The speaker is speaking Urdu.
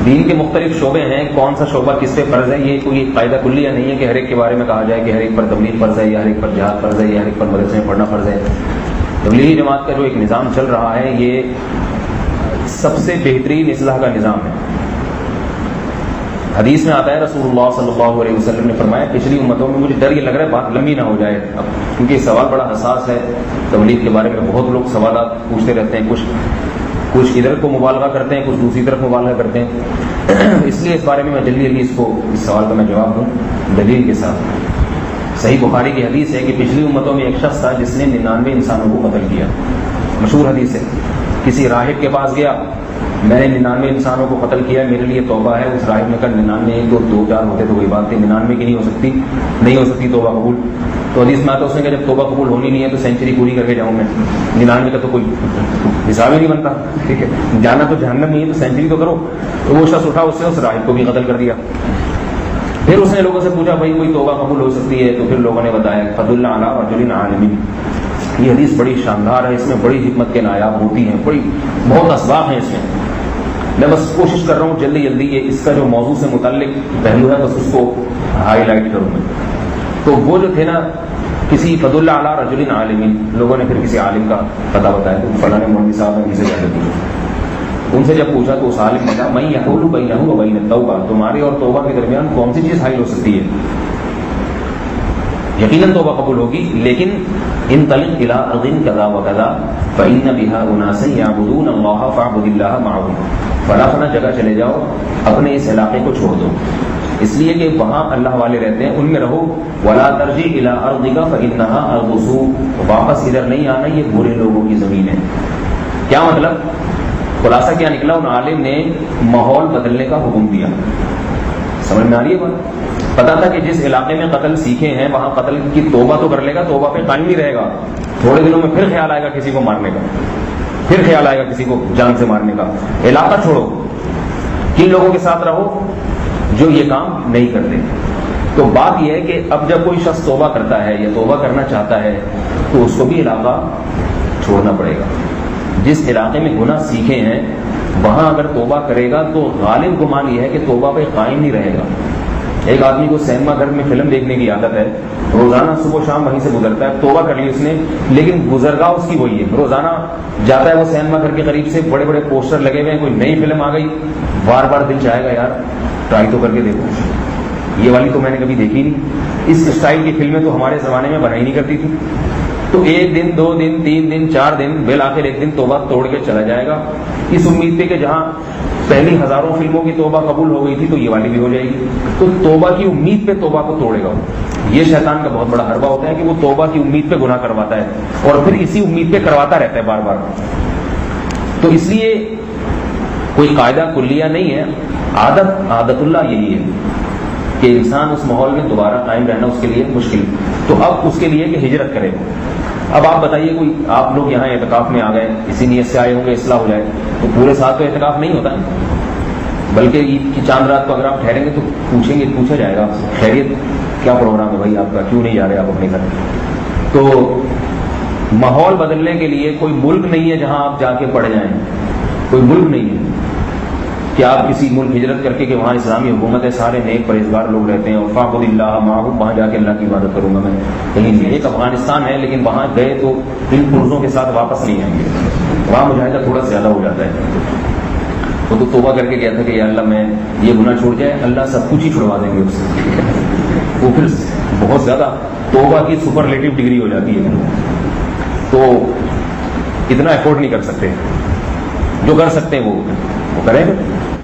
دین کے مختلف شعبے ہیں، کون سا شعبہ کس پہ فرض ہے، یہ کوئی قاعدہ کلیہ نہیں ہے کہ ہر ایک کے بارے میں کہا جائے کہ ہر ایک پر تبلیغ فرض ہے، یا ہر ایک پر جہاد فرض ہے، یا ہر ایک پر مدرسے میں پڑھنا فرض ہے۔ تبلیغی جماعت کا جو ایک نظام چل رہا ہے یہ سب سے بہترین اصلاح کا نظام ہے۔ حدیث میں آتا ہے رسول اللہ صلی اللہ علیہ وسلم نے فرمایا پچھلی امتوں میں، مجھے ڈر یہ لگ رہا ہے بات لمبی نہ ہو جائے اب، کیونکہ یہ سوال بڑا حساس ہے۔ تبلیغ کے بارے میں بہت لوگ سوالات پوچھتے رہتے ہیں، کچھ ادھر کو مبالغہ کرتے ہیں، کچھ دوسری طرف مبالغہ کرتے ہیں، اس لیے اس بارے میں جلدی اس سوال کا میں جواب دوں دلیل کے ساتھ۔ صحیح بخاری کی حدیث ہے کہ پچھلی امتوں میں ایک شخص تھا جس نے 99 انسانوں کو قتل کیا، مشہور حدیث ہے۔ کسی راہب کے پاس گیا، میں نے 99 انسانوں کو قتل کیا، میرے لیے توبہ ہے۔ اس راہب نے کہا 99 تو 2-4 ہوتے تو کوئی بات نہیں، 99 کی نہیں ہو سکتی توبہ قبول۔ تو حدیث میں آتا ہے اس نے کہا جب توبہ قبول ہونی نہیں ہے تو سینچری پوری کر کے جاؤں میں، 99 کا تو کوئی حساب ہی نہیں بنتا، ٹھیک ہے، جانا تو جہنم نہیں ہے تو سینچری تو کرو۔ تو وہ شخص اٹھا، اس نے اس راہب کو بھی قتل کر دیا۔ پھر اس نے لوگوں سے پوچھا بھائی کوئی توبہ قبول ہو سکتی ہے؟ تو پھر لوگوں نے بتایا فضل علی رجل عالم۔ یہ حدیث بڑی شاندار ہے، اس میں بڑی حکمت کے نایاب ہوتی ہیں، بہت اسباق ہیں اس میں۔ میں بس کوشش کر رہا ہوں جلدی یہ اس کا جو موضوع سے متعلق پہلو ہے بس اس کو ہائی لائٹ کروں میں۔ تو وہ جو تھے نا، کسی فضل علی رجل عالم، لوگوں نے پھر کسی عالم کا پتہ بتایا، تو فلاں مولوی صاحب نے کسی جا دی۔ ان سے جب پوچھا تو اس عالم نے کہا میں یحول بینہ و بین التوبہ، تمہاری اور توبہ کے درمیان کون سی چیز حائل ہو سکتی ہے؟ یقیناً توبہ قبول ہوگی، لیکن انطلق الی ارض کذا وکذا فإن بها اناسا یعبدون اللہ فاعبد اللہ معهم، فلاں فلاں جگہ چلے جاؤ، اپنے اس علاقے کو چھوڑ دو، اس لیے کہ وہاں اللہ والے رہتے ہیں، ان میں رہو۔ ولا ترجع الی ارضک فإنها ارض سوء، واپس ادھر نہیں آنا، یہ برے لوگوں کی زمین ہے۔ کیا مطلب؟ خلاصہ کیا نکلا؟ ان عالم نے ماحول بدلنے کا حکم دیا۔ سمجھ میں آ رہی ہے بات؟ پتا تھا کہ جس علاقے میں قتل سیکھے ہیں وہاں قتل کی توبہ تو کر لے گا، توبہ پہ قائم نہیں رہے گا، تھوڑے دنوں میں پھر خیال آئے گا کسی کو مارنے کا، پھر خیال آئے گا کسی کو جان سے مارنے کا۔ علاقہ چھوڑو، کن لوگوں کے ساتھ رہو جو یہ کام نہیں کرتے۔ تو بات یہ ہے کہ اب جب کوئی شخص توبہ کرتا ہے یا توبہ کرنا چاہتا ہے تو اس کو بھی علاقہ چھوڑنا پڑے گا۔ جس علاقے میں گناہ سیکھے ہیں وہاں اگر توبہ کرے گا تو غالب گمان یہ ہے کہ توبہ پہ قائم نہیں رہے گا۔ ایک آدمی کو سینما گھر میں فلم دیکھنے کی عادت ہے، روزانہ صبح شام وہیں سے گزرتا ہے، توبہ کر لی اس نے، لیکن گزرگاہ اس کی وہی ہے، روزانہ جاتا ہے وہ سینما گھر کے قریب سے، بڑے بڑے پوسٹر لگے ہوئے ہیں، کوئی نئی فلم آ گئی، بار بار دل چاہے گا یار ٹرائی تو کر کے دیکھو، یہ والی تو میں نے کبھی دیکھی نہیں، اس اسٹائل کی فلمیں تو ہمارے زمانے میں بنائی نہیں کرتی تھی۔ تو 1 دن 2 دن 3 دن 4 دن بالآخر ایک دن توبہ توڑ کے چلا جائے گا، اس امید پہ کہ جہاں پہلی ہزاروں فلموں کی توبہ قبول ہو گئی تھی تو یہ والی بھی ہو جائے گی۔ تو توبہ کی امید پہ توبہ کو توڑے گا۔ یہ شیطان کا بہت بڑا حربہ ہوتا ہے کہ وہ توبہ کی امید پہ گناہ کرواتا ہے اور پھر اسی امید پہ کرواتا رہتا ہے بار بار۔ تو اس لیے کوئی قاعدہ کلیہ نہیں ہے، عادت اللہ یہی ہے کہ انسان اس ماحول میں دوبارہ قائم رہنا اس کے لیے مشکل، تو اب اس کے لیے کہ ہجرت کرے۔ اب آپ بتائیے کوئی آپ لوگ یہاں اعتکاف میں آ گئے، اسی نیت سے آئے ہوں گے اصلاح ہو جائے، تو پورے ساتھ تو اعتکاف نہیں ہوتا ہے، بلکہ عید کی چاند رات کو اگر آپ ٹھہریں گے تو پوچھا جائے گا آپ سے خیریت کیا پروگرام ہے بھائی آپ کا، کیوں نہیں جا رہے آپ اپنے گھر۔ تو ماحول بدلنے کے لیے کوئی ملک نہیں ہے جہاں آپ جا کے پڑ جائیں، کوئی ملک نہیں ہے کہ آپ کسی ملک ہجرت کر کے کہ وہاں اسلامی حکومت ہے، سارے نیک پرہیزگار لوگ رہتے ہیں اور فاعبد اللہ معهم، وہاں جا کے اللہ کی عبادت کروں گا میں، کہیں نہیں۔ ایک افغانستان ہے لیکن وہاں گئے تو ان پرزوں کے ساتھ واپس نہیں آئیں گے، وہاں مجاہدہ تھوڑا زیادہ ہو جاتا ہے۔ وہ تو توبہ کر کے گیا تھا کہ یا اللہ میں یہ گناہ چھوڑ جائے، اللہ سب کچھ ہی چھڑوا دیں گے اس سے، وہ پھر بہت زیادہ توبہ کی سپرلیٹو ڈگری ہو جاتی ہے، تو اتنا افورڈ نہیں کر سکتے، جو کر سکتے ہیں وہ کریں گے۔